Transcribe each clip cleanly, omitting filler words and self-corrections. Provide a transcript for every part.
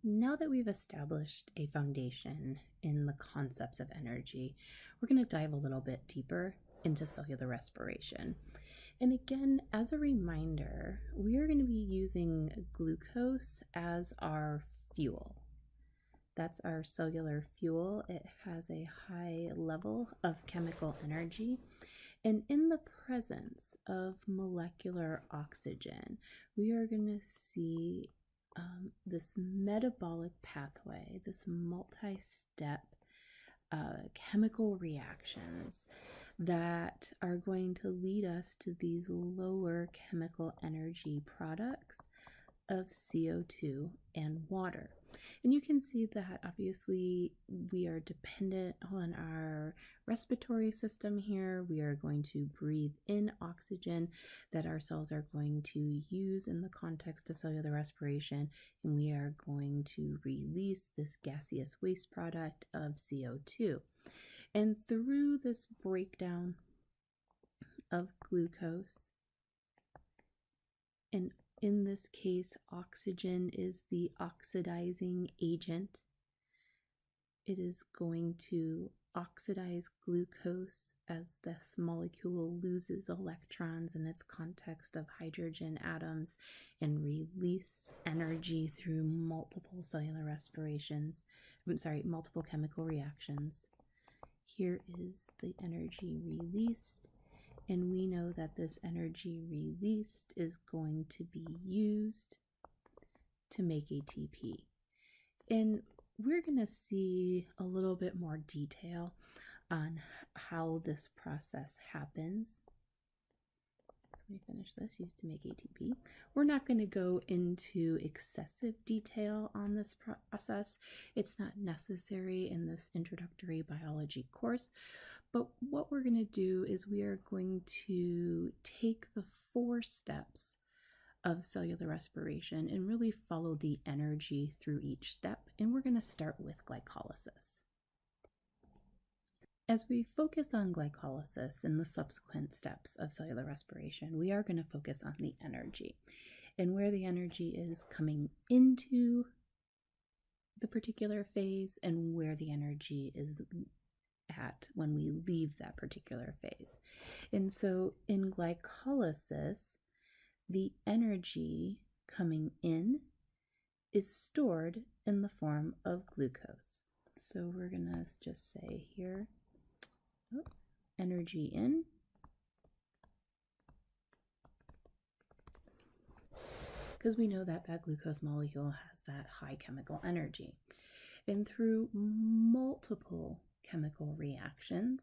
Now that we've established a foundation in the concepts of energy, we're going to dive a little bit deeper into cellular respiration. And again, as a reminder, we are going to be using glucose as our fuel. That's our cellular fuel. It has a high level of chemical energy. And in the presence of molecular oxygen, we are going to see this metabolic pathway, this multi-step chemical reactions that are going to lead us to these lower chemical energy products of CO2 and water. And you can see that obviously we are dependent on our respiratory system here. We are going to breathe in oxygen that our cells are going to use in the context of cellular respiration, and we are going to release this gaseous waste product of CO2. And through this breakdown of glucose, and in this case, oxygen is the oxidizing agent. It is going to oxidize glucose as this molecule loses electrons in its context of hydrogen atoms and release energy through multiple cellular multiple chemical reactions. Here is the energy released. And we know that this energy released is going to be used to make ATP. And we're going to see a little bit more detail on how this process happens. So let me finish this, used to make ATP. We're not going to go into excessive detail on this process. It's not necessary in this introductory biology course. But what we're going to do is we are going to take the 4 steps of cellular respiration and really follow the energy through each step. And we're going to start with glycolysis. As we focus on glycolysis and the subsequent steps of cellular respiration, we are going to focus on the energy and where the energy is coming into the particular phase and where the energy is at when we leave that particular phase. And so in glycolysis, the energy coming in is stored in the form of glucose. So we're going to just say here, energy in, because we know that that glucose molecule has that high chemical energy. And through multiple chemical reactions,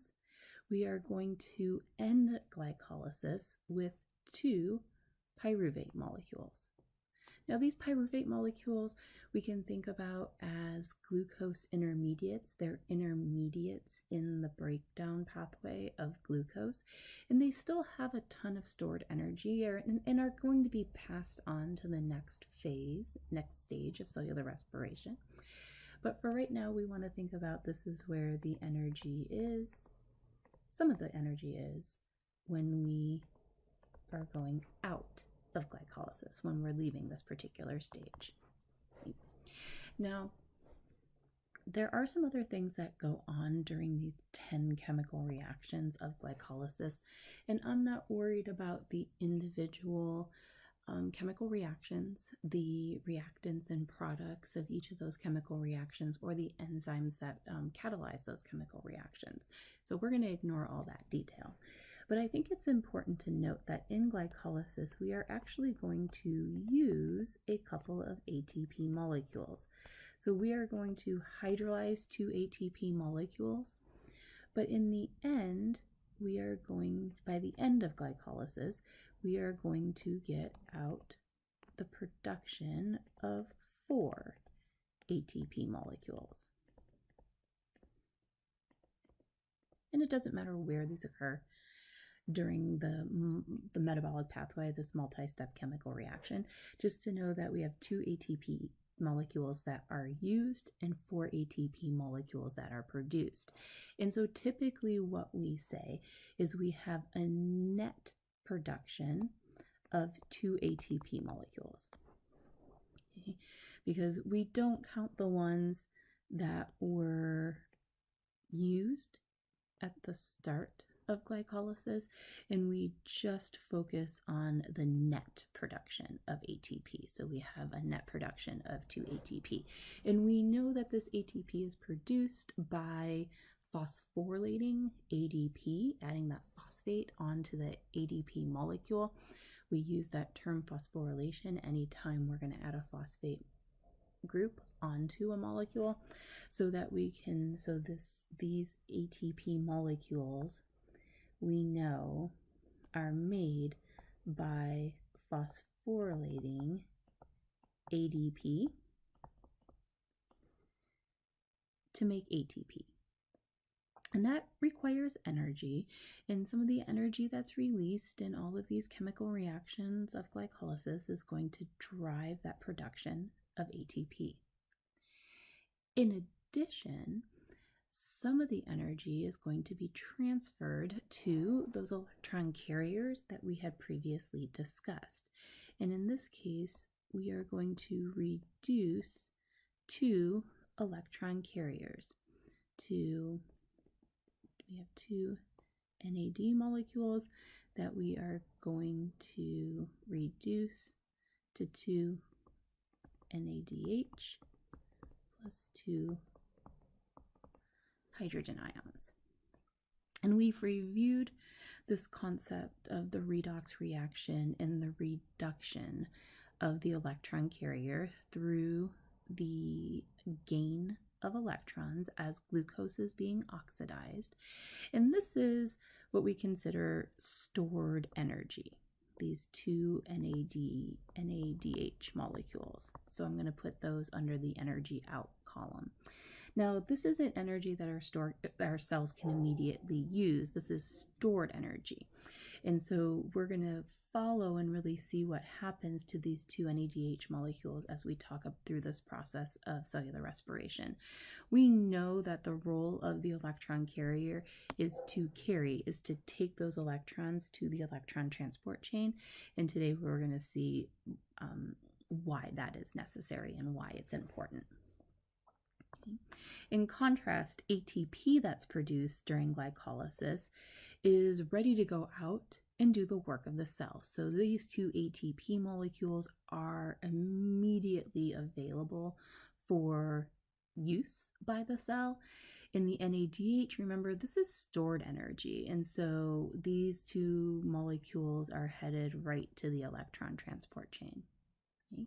we are going to end glycolysis with 2 pyruvate molecules. Now, these pyruvate molecules we can think about as glucose intermediates. They're intermediates in the breakdown pathway of glucose, and they still have a ton of stored energy and are going to be passed on to the next phase, next stage of cellular respiration. But for right now, we want to think about this is where the energy is, some of the energy is, when we are going out of glycolysis, when we're leaving this particular stage. Now, there are some other things that go on during these 10 chemical reactions of glycolysis, and I'm not worried about the individual chemical reactions, the reactants and products of each of those chemical reactions, or the enzymes that catalyze those chemical reactions. So we're going to ignore all that detail. But I think it's important to note that in glycolysis, we are actually going to use a couple of ATP molecules. So we are going to hydrolyze 2 ATP molecules, but in the end, by the end of glycolysis, we are going to get out the production of 4 ATP molecules. And it doesn't matter where these occur during the metabolic pathway, this multi-step chemical reaction, just to know that we have 2 ATP molecules that are used and 4 ATP molecules that are produced. And so typically what we say is we have a net production of 2 ATP molecules. Okay. because we don't count the ones that were used at the start of glycolysis, and we just focus on the net production of ATP. So we have a net production of 2 ATP. And we know that this ATP is produced by phosphorylating ADP, adding that phosphate onto the ADP molecule. We use that term phosphorylation anytime we're going to add a phosphate group onto a molecule, so that we can, these ATP molecules we know are made by phosphorylating ADP to make ATP. And that requires energy, and some of the energy that's released in all of these chemical reactions of glycolysis is going to drive that production of ATP. In addition, some of the energy is going to be transferred to those electron carriers that we had previously discussed. And in this case, we are going to reduce 2 electron carriers. We have 2 NAD molecules that we are going to reduce to 2 NADH plus 2 hydrogen ions. And we've reviewed this concept of the redox reaction and the reduction of the electron carrier through the gain of electrons as glucose is being oxidized. And this is what we consider stored energy, these 2 NADH molecules. So I'm going to put those under the energy out column. Now, this isn't energy that our cells can immediately use. This is stored energy. And so we're going to follow and really see what happens to these 2 NADH molecules as we talk up through this process of cellular respiration. We know that the role of the electron carrier is to take those electrons to the electron transport chain. And today we're going to see why that is necessary and why it's important. In contrast, ATP that's produced during glycolysis is ready to go out and do the work of the cell. So these 2 ATP molecules are immediately available for use by the cell. In the NADH, remember, this is stored energy, and so these 2 molecules are headed right to the electron transport chain. Okay.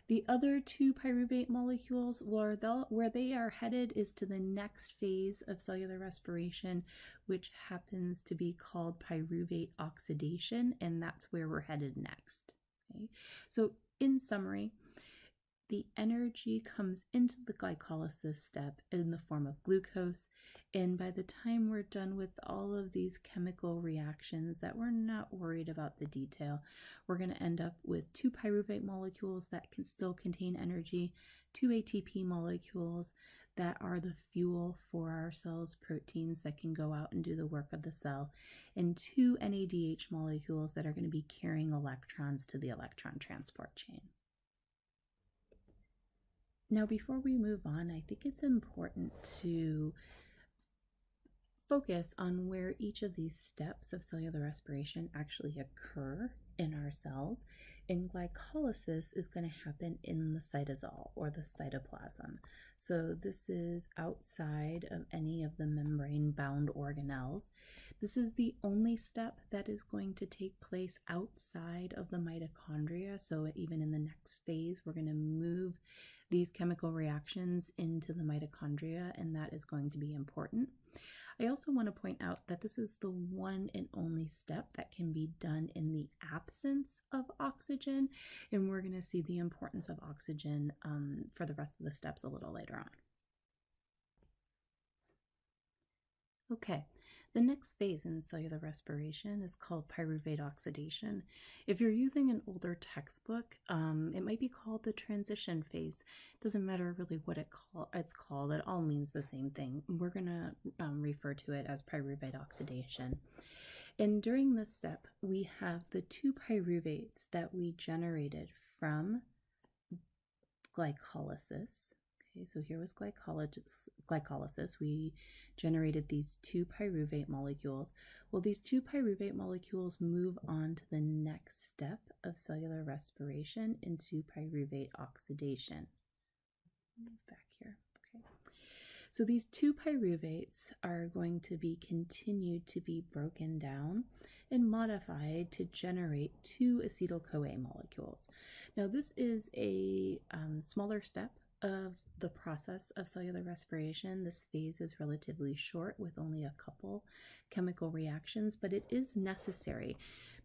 The other 2 pyruvate molecules, where they are headed is to the next phase of cellular respiration, which happens to be called pyruvate oxidation, and that's where we're headed next. Okay? So in summary, the energy comes into the glycolysis step in the form of glucose, and by the time we're done with all of these chemical reactions that we're not worried about the detail, we're going to end up with 2 pyruvate molecules that can still contain energy, 2 ATP molecules that are the fuel for our cells' proteins that can go out and do the work of the cell, and 2 NADH molecules that are going to be carrying electrons to the electron transport chain. Now, before we move on, I think it's important to focus on where each of these steps of cellular respiration actually occur in our cells. And glycolysis is going to happen in the cytosol or the cytoplasm. So this is outside of any of the membrane-bound organelles. This is the only step that is going to take place outside of the mitochondria. So even in the next phase, we're going to move these chemical reactions into the mitochondria, and that is going to be important. I also want to point out that this is the one and only step that can be done in the absence of oxygen, and we're going to see the importance of oxygen for the rest of the steps a little later on. Okay, the next phase in cellular respiration is called pyruvate oxidation. If you're using an older textbook, it might be called the transition phase. It doesn't matter really what it's called. It all means the same thing. We're going to refer to it as pyruvate oxidation. And during this step, we have the 2 pyruvates that we generated from glycolysis. Okay, so here was glycolysis. We generated these 2 pyruvate molecules. Well, these 2 pyruvate molecules move on to the next step of cellular respiration into pyruvate oxidation. Move back here. Okay. So these 2 pyruvates are going to be continued to be broken down and modified to generate 2 acetyl-CoA molecules. Now this is a smaller step of the process of cellular respiration. This phase is relatively short with only a couple chemical reactions, but it is necessary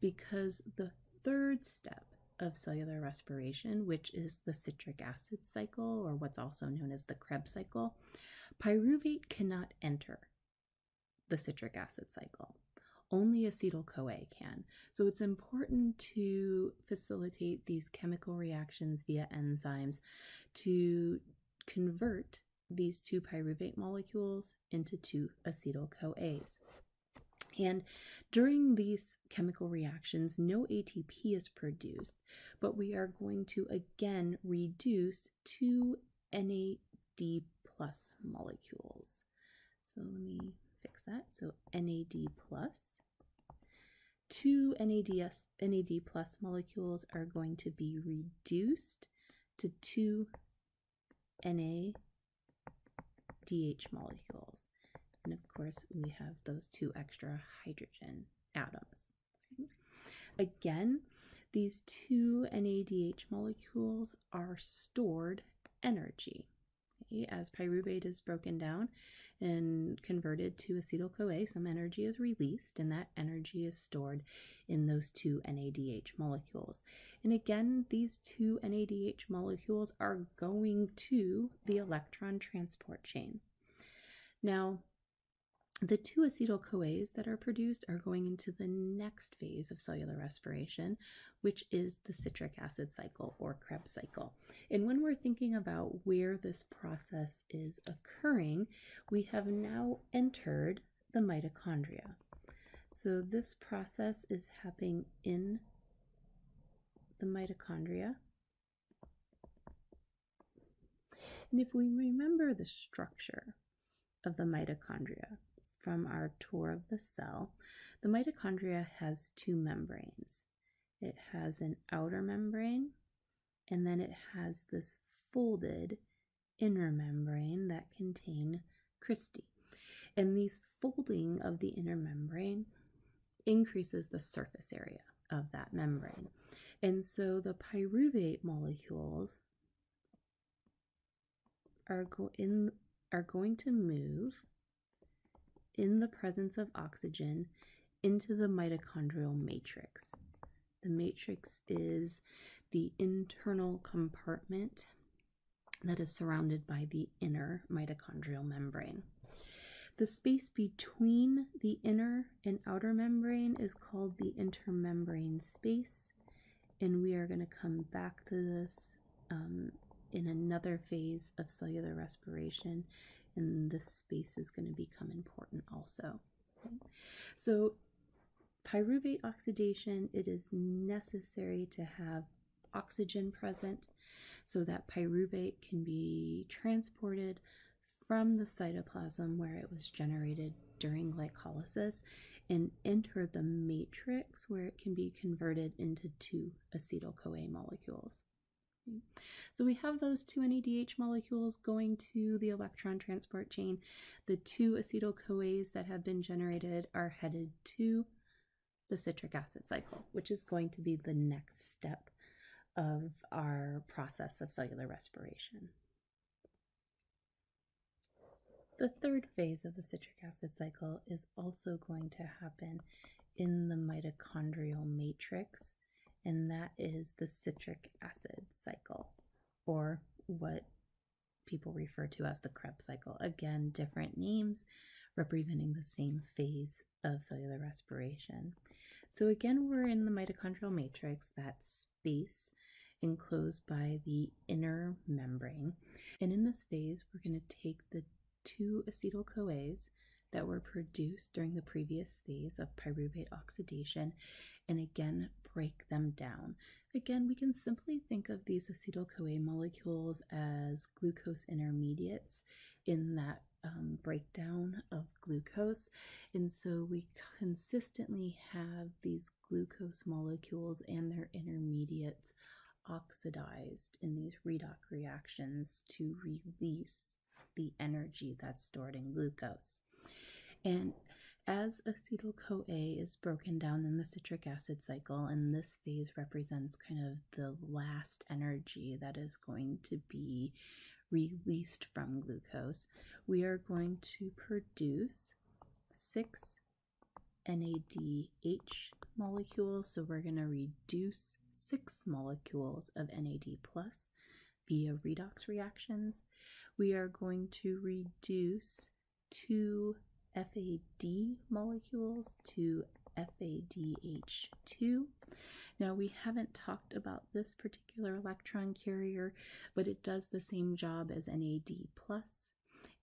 because the third step of cellular respiration, which is the citric acid cycle, or what's also known as the Krebs cycle, pyruvate cannot enter the citric acid cycle. Only acetyl-CoA can. So it's important to facilitate these chemical reactions via enzymes to convert these 2 pyruvate molecules into 2 acetyl-CoAs. And during these chemical reactions, no ATP is produced, but we are going to again reduce 2 NAD+ molecules. So let me fix that. So NAD+. 2 NAD+ molecules are going to be reduced to 2 NADH molecules. And of course, we have those 2 extra hydrogen atoms. Again, these 2 NADH molecules are stored energy. As pyruvate is broken down and converted to acetyl-CoA, some energy is released, and that energy is stored in those 2 NADH molecules. And again, these 2 NADH molecules are going to the electron transport chain. Now, the 2 acetyl-CoAs that are produced are going into the next phase of cellular respiration, which is the citric acid cycle or Krebs cycle. And when we're thinking about where this process is occurring, we have now entered the mitochondria. So this process is happening in the mitochondria. And if we remember the structure of the mitochondria from our tour of the cell, the mitochondria has 2 membranes. It has an outer membrane, and then it has this folded inner membrane that contain cristae. And these folding of the inner membrane increases the surface area of that membrane. And so the pyruvate molecules are going to move in the presence of oxygen into the mitochondrial matrix. The matrix is the internal compartment that is surrounded by the inner mitochondrial membrane. The space between the inner and outer membrane is called the intermembrane space, and we are going to come back to this in another phase of cellular respiration, and this space is going to become important also. Okay? So pyruvate oxidation, it is necessary to have oxygen present so that pyruvate can be transported from the cytoplasm where it was generated during glycolysis and enter the matrix where it can be converted into 2 acetyl-CoA molecules. Okay. So we have those 2 NADH molecules going to the electron transport chain. The 2 acetyl-CoAs that have been generated are headed to the citric acid cycle, which is going to be the next step of our process of cellular respiration. The third phase of the citric acid cycle is also going to happen in the mitochondrial matrix, and that is the citric acid cycle, or what people refer to as the Krebs cycle. Again, different names representing the same phase of cellular respiration. So again, we're in the mitochondrial matrix, that space enclosed by the inner membrane. And in this phase, we're going to take the 2 acetyl-CoAs that were produced during the previous phase of pyruvate oxidation and again break them down. Again, we can simply think of these acetyl-CoA molecules as glucose intermediates in that breakdown of glucose. And so we consistently have these glucose molecules and their intermediates oxidized in these redox reactions to release the energy that's stored in glucose. And as acetyl-CoA is broken down in the citric acid cycle, and this phase represents kind of the last energy that is going to be released from glucose, we are going to produce 6 NADH molecules. So we're going to reduce 6 molecules of NAD plus via redox reactions. We are going to reduce 2 FAD molecules to FADH2. Now, we haven't talked about this particular electron carrier, but it does the same job as NAD+.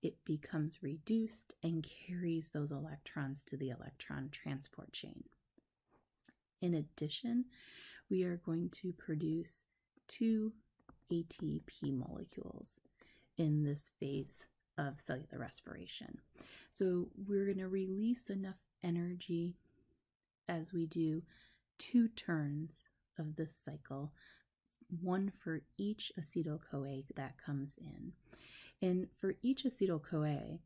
It becomes reduced and carries those electrons to the electron transport chain. In addition, we are going to produce 2 ATP molecules in this phase of cellular respiration. So we're going to release enough energy as we do 2 turns of this cycle, 1 for each acetyl-CoA that comes in. And for each acetyl-CoA,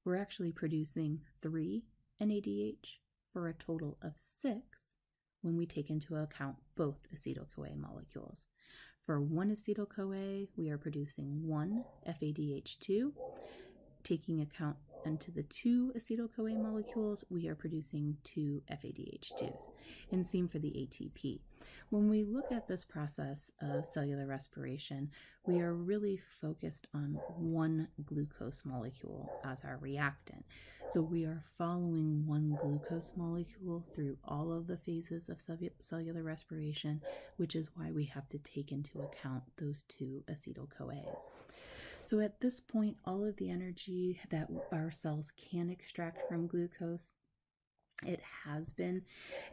we're actually producing 3 NADH for a total of 6 when we take into account both acetyl-CoA molecules. For 1 acetyl-CoA, we are producing 1 FADH2. Taking account into the 2 acetyl-CoA molecules, we are producing 2 FADH2s. And same for the ATP. When we look at this process of cellular respiration, we are really focused on 1 glucose molecule as our reactant. So we are following 1 glucose molecule through all of the phases of cellular respiration, which is why we have to take into account those 2 acetyl-CoAs. So at this point, all of the energy that our cells can extract from glucose, it has been,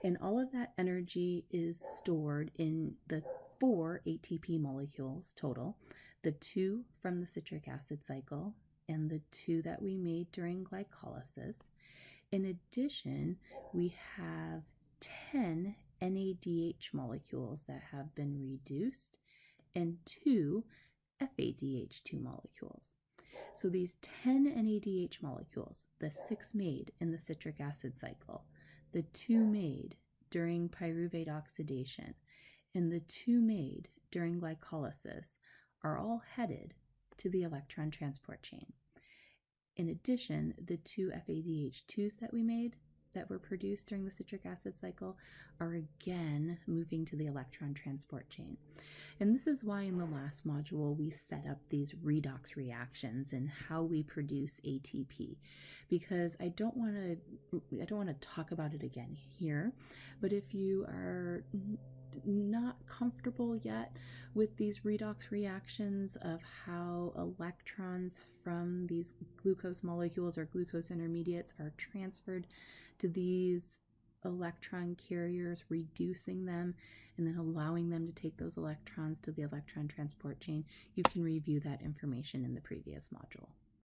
and all of that energy is stored in the 4 ATP molecules total, the 2 from the citric acid cycle and the 2 that we made during glycolysis. In addition, we have 10 NADH molecules that have been reduced and 2 FADH2 molecules. So these 10 NADH molecules, the 6 made in the citric acid cycle, the 2 made during pyruvate oxidation, and the 2 made during glycolysis are all headed to the electron transport chain. In addition, the 2 FADH2s that we made that were produced during the citric acid cycle are again moving to the electron transport chain. And this is why in the last module we set up these redox reactions and how we produce ATP, because I don't want to talk about it again here, but if you are not comfortable yet with these redox reactions of how electrons from these glucose molecules or glucose intermediates are transferred to these electron carriers, reducing them, and then allowing them to take those electrons to the electron transport chain, you can review that information in the previous module.